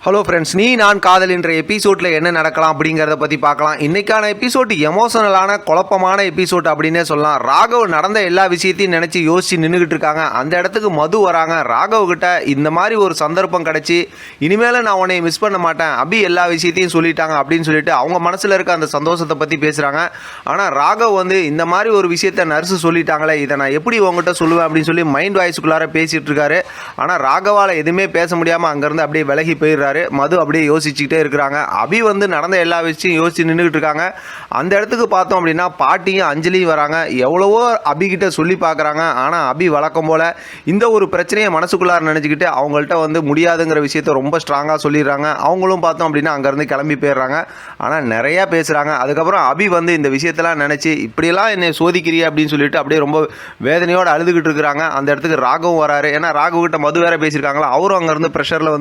Hello friends, நீ நான் காதல் என்ற எபிசோடில் என்ன நடக்கலாம் அப்படிங்கிறத பற்றி பார்க்கலாம். இன்றைக்கான எபிசோட் எமோஷனலான குழப்பமான எபிசோட் அப்படின்னே சொல்லலாம். ராகவ் நடந்த எல்லா விஷயத்தையும் நினச்சி யோசித்து நின்றுக்கிட்டு இருக்காங்க. அந்த இடத்துக்கு மது வராங்க. ராகவ் கிட்ட இந்த மாதிரி ஒரு சந்தர்ப்பம் கிடச்சி இனிமேல் நான் உன்னை மிஸ் பண்ண மாட்டேன், அபி எல்லா விஷயத்தையும் சொல்லிட்டாங்க அப்படின்னு சொல்லிட்டு அவங்க மனசில் இருக்க அந்த சந்தோஷத்தை பற்றி பேசுகிறாங்க. ஆனால் ராகவ் இந்த மாதிரி ஒரு விஷயத்த நர்ஸு சொல்லிட்டாங்களே, இதை நான் எப்படி உங்ககிட்ட சொல்லுவேன் அப்படின்னு சொல்லி மைண்ட் வாய்ஸுக்குள்ளார பேசிகிட்டு இருக்காரு. ஆனால் ராகவால் எதுவுமே பேச முடியாமல் அங்கேருந்து அப்படியே விலகி போயிடுறாரு. மது அப்படியே யோசிச்சுக்கிட்டே இருக்கிறாங்க. அபி நடந்த எல்லா விஷயம் யோசிச்சு நின்றுக்கிட்டு இருக்காங்க. அந்த இடத்துக்கு பார்த்தோம் அப்படின்னா பாட்டியும் அஞ்சலியும் வராங்க. எவ்வளவோ அபி கிட்ட சொல்லி பார்க்குறாங்க. ஆனால் அபி வழக்கம் போல் இந்த ஒரு பிரச்சனையை மனசுக்குள்ளார நினச்சிக்கிட்டு அவங்கள்ட்ட முடியாதுங்கிற விஷயத்த ரொம்ப ஸ்ட்ராங்காக சொல்லிடுறாங்க. அவங்களும் பார்த்தோம் அப்படின்னா அங்கேருந்து கிளம்பி போயிடுறாங்க. ஆனால் நிறையா பேசுகிறாங்க. அதுக்கப்புறம் அபி இந்த விஷயத்தெல்லாம் நினச்சி இப்படியெல்லாம் என்னை சோதிக்கிறிய அப்படின்னு சொல்லிட்டு அப்படியே ரொம்ப வேதனையோடு அழுதுகிட்டு இருக்கிறாங்க. அந்த இடத்துக்கு ராகவும் வராரு. ஏன்னா ராகவ் கிட்ட மது வேற பேசியிருக்காங்களா, அவரும் அங்கேருந்து ப்ரெஷரில்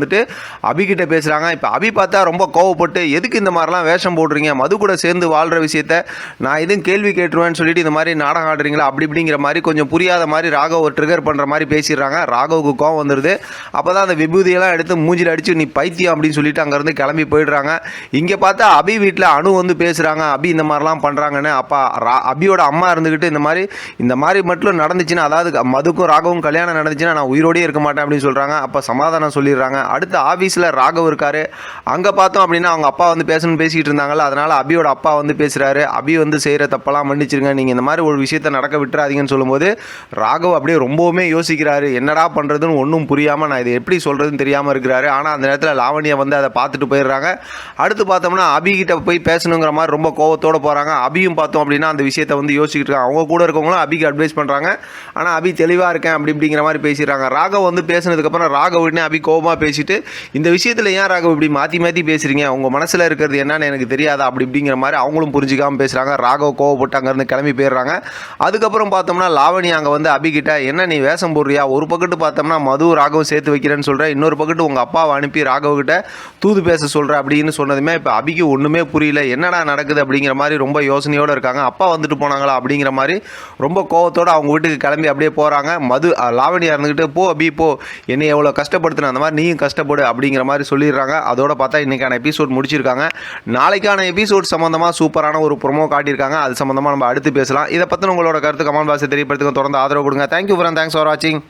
அபிகிட்ட பேசுகிறாங்க. இப்போ அபி பார்த்தா ரொம்ப கோவப்பட்டு, எதுக்கு இந்த மாதிரிலாம் வேஷம் போடுறீங்க, மது கூட சேர்ந்து வாழ்கிற விஷயத்த நான் எதுவும் கேள்வி கேட்டுருவேன்னு சொல்லிட்டு இந்த மாதிரி நாடகம் ஆடுறீங்களா அப்படி இப்படிங்கிற மாதிரி கொஞ்சம் புரியாத மாதிரி ராகவ் ட்ரிகர் பண்ணுற மாதிரி பேசிடுறாங்க. ராகவுக்கு கோவம் வந்துடுது. அப்போ தான் அந்த விபூதியெல்லாம் எடுத்து மூஞ்சில் அடித்து நீ பைத்தியம் அப்படின்னு சொல்லிட்டு அங்கேருந்து கிளம்பி போயிடுறாங்க. இங்கே பார்த்தா அபி வீட்டில் அனு பேசுகிறாங்க, அபி இந்த மாதிரிலாம் பண்ணுறாங்கன்னு. அப்போ அபியோட அம்மா இருந்துக்கிட்டு இந்த மாதிரி மட்டும் நடந்துச்சுன்னா, அதாவது மதுக்கும் ராகவும் கல்யாணம் நடந்துச்சுன்னா நான் உயிரோடே இருக்க மாட்டேன் அப்படின்னு சொல்கிறாங்க. அப்போ சமாதானம் சொல்லிடுறாங்க. அடுத்து ஆஃபீஸில் ராகவ் இருக்காரு. அங்கே பார்த்தோம் அப்படின்னா அவங்க அப்பா பேசணும்னு பேசிக்கிட்டு இருந்தாங்கல்ல, அதனால் அபியோட அப்பா பேசுகிறாரு. அபி செய்கிற தப்பெல்லாம் மன்னிச்சிருங்க, நீங்கள் இந்த மாதிரி ஒரு விஷயத்தை நடக்க விட்டுறாதீங்கன்னு சொல்லும்போது ராகவ் அப்படியே ரொம்பவுமே யோசிக்கிறாரு. என்னடா பண்ணுறதுன்னு ஒன்றும் புரியாமல், நான் இதை எப்படி சொல்கிறதுன்னு தெரியாமல் இருக்கிறாரு. ஆனால் அந்த நேரத்தில் லாவண்யா அதை பார்த்துட்டு போயிடுறாங்க. அடுத்து பார்த்தோம்னா அபிகிட்ட போய் பேசணுங்கிற மாதிரி ரொம்ப கோவத்தோடு போகிறாங்க. அபியும் பார்த்தோம் அப்படின்னா அந்த விஷயத்தை யோசிக்கிட்டு இருக்காங்க. அவங்க கூட இருக்கவங்களும் அபிக்கு அட்வைஸ் பண்ணுறாங்க. ஆனால் அபி தெளிவாக இருக்கேன் அப்படி இப்படிங்கிற மாதிரி பேசிடுறாங்க. ராகவ் பேசினதுக்கப்புறம் ராகவ் உடனே அபி கோவமாக பேசிட்டு, இந்த விஷயத்தில் ஏன் ராகவ் இப்படி மாற்றி மாற்றி பேசுகிறீங்க, உங்கள் மனசில் இருக்கிறது என்னன்னு எனக்கு தெரியாதா அப்படி இப்படிங்கிற மாதிரி அவங்களும் புரிஞ்சிக்காமல் பேசுகிறாங்க. ராகவ் கோவப்பட்டு அங்கேருந்து கிளம்பி போயிடுறாங்க. அதுக்கப்புறம் பார்த்தோம்னா லாவண்யா அங்கே அபிகிட்ட, என்ன நீ வேஷம் போடுறியா, ஒரு பக்கத்து பார்த்தோம்னா மது ராகவும் சேர்த்து வைக்கிறேன்னு சொல்கிறேன், இன்னொரு பக்கத்து உங்கள் அப்பாவை அனுப்பி ராகவ்கிட்ட தூது பேச சொல்கிற அப்படின்னு சொன்னதுமே இப்போ அபிக்கு ஒன்றுமே புரியல. என்னடா நடக்குது அப்படிங்கிற மாதிரி ரொம்ப யோசனையோடு இருக்காங்க. அப்பா போனாங்களா அப்படிங்கிற மாதிரி ரொம்ப கோவத்தோடு அவங்க வீட்டுக்கு கிளம்பி அப்படியே போகிறாங்க. லாவண்யா இருந்துக்கிட்டு, போ அபி போ, என்னை எவ்வளோ கஷ்டப்படுத்தின அந்த மாதிரி நீயும் கஷ்டப்படு அப்படிங்கிற மாதிரி சொல்லிடுறாங்க. அதோட பார்த்தா இன்றைக்கான எபிசோட் முடிச்சிருக்காங்க. நாளைக்கான எபிசோட் சம்மந்தமாக சூப்பரான ஒரு ப்ரோமோ காட்டியிருக்காங்க. அது சம்மந்தமாக நம்ம அடுத்து பேசலாம். இதை பற்றி உங்களோட கருத்து கமெண்ட் பாக்ஸில் தெரியப்படுத்துங்க. தொடர்ந்து ஆதரவு கொடுங்க. தேங்க்யூ ஃப்ரெண்ட், தேங்க்ஸ் ஃபார் வாட்சிங்.